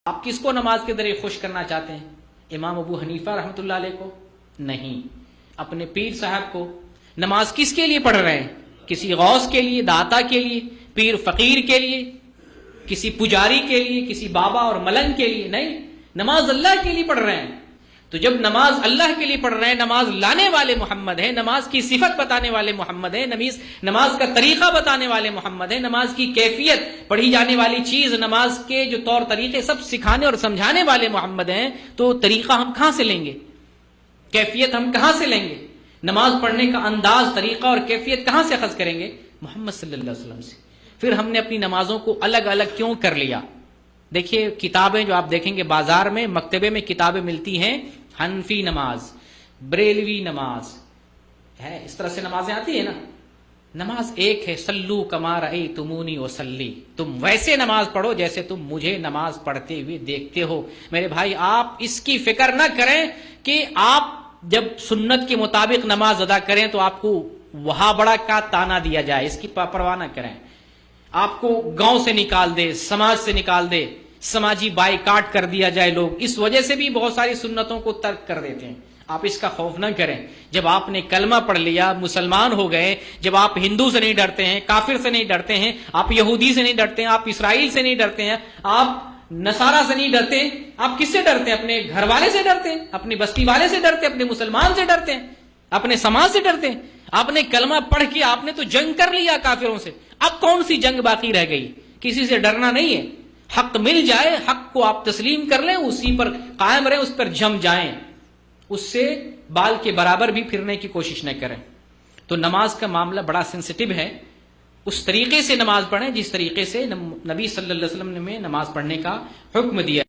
آپ کس کو نماز کے ذریعے خوش کرنا چاہتے ہیں؟ امام ابو حنیفہ رحمۃ اللہ علیہ کو؟ نہیں، اپنے پیر صاحب کو۔ نماز کس کے لیے پڑھ رہے ہیں؟ کسی غوث کے لیے، داتا کے لیے، پیر فقیر کے لیے، کسی پجاری کے لیے، کسی بابا اور ملنگ کے لیے؟ نہیں، نماز اللہ کے لیے پڑھ رہے ہیں۔ تو جب نماز اللہ کے لیے پڑھ رہے ہیں، نماز لانے والے محمد ہیں، نماز کی صفت بتانے والے محمد ہیں، نماز کا طریقہ بتانے والے محمد ہیں، نماز کی کیفیت، پڑھی جانے والی چیز، نماز کے جو طور طریقے سب سکھانے اور سمجھانے والے محمد ہیں، تو طریقہ ہم کہاں سے لیں گے؟ کیفیت ہم کہاں سے لیں گے؟ نماز پڑھنے کا انداز، طریقہ اور کیفیت کہاں سے اخذ کریں گے؟ محمد صلی اللہ علیہ وسلم سے۔ پھر ہم نے اپنی نمازوں کو الگ الگ کیوں کر لیا؟ دیکھیے کتابیں جو آپ دیکھیں گے بازار میں، مکتبے میں کتابیں ملتی ہیں، حنفی نماز، بریلوی نماز ہے، اس طرح سے نمازیں آتی ہیں نا۔ نماز ایک ہے، سلو کما رأیتمونی وصلی، تم ویسے نماز پڑھو جیسے تم مجھے نماز پڑھتے ہوئے دیکھتے ہو۔ میرے بھائی، آپ اس کی فکر نہ کریں کہ آپ جب سنت کے مطابق نماز ادا کریں تو آپ کو وہاں بڑا کا تانا دیا جائے، اس کی پرواہ نہ کریں۔ آپ کو گاؤں سے نکال دے، سماج سے نکال دے، سماجی بائیکاٹ کر دیا جائے، لوگ اس وجہ سے بھی بہت ساری سنتوں کو ترک کر دیتے ہیں۔ آپ اس کا خوف نہ کریں۔ جب آپ نے کلمہ پڑھ لیا، مسلمان ہو گئے، جب آپ ہندو سے نہیں ڈرتے ہیں، کافر سے نہیں ڈرتے ہیں، آپ یہودی سے نہیں ڈرتے ہیں، آپ اسرائیل سے نہیں ڈرتے ہیں، آپ نصارہ سے نہیں ڈرتے ہیں، آپ کس سے ڈرتے ہیں؟ اپنے گھر والے سے ڈرتے ہیں، اپنے بستی والے سے ڈرتے ہیں، اپنے مسلمان سے ڈرتے ہیں، اپنے سماج سے ڈرتے ہیں۔ آپ نے کلمہ پڑھ کے آپ نے تو جنگ کر لیا کافروں سے، اب کون سی جنگ باقی رہ گئی؟ کسی سے ڈرنا نہیں ہے۔ حق مل جائے، حق کو آپ تسلیم کر لیں، اسی پر قائم رہیں، اس پر جم جائیں، اس سے بال کے برابر بھی پھرنے کی کوشش نہ کریں۔ تو نماز کا معاملہ بڑا سینسٹیو ہے۔ اس طریقے سے نماز پڑھیں جس طریقے سے نبی صلی اللہ علیہ وسلم نے نماز پڑھنے کا حکم دیا۔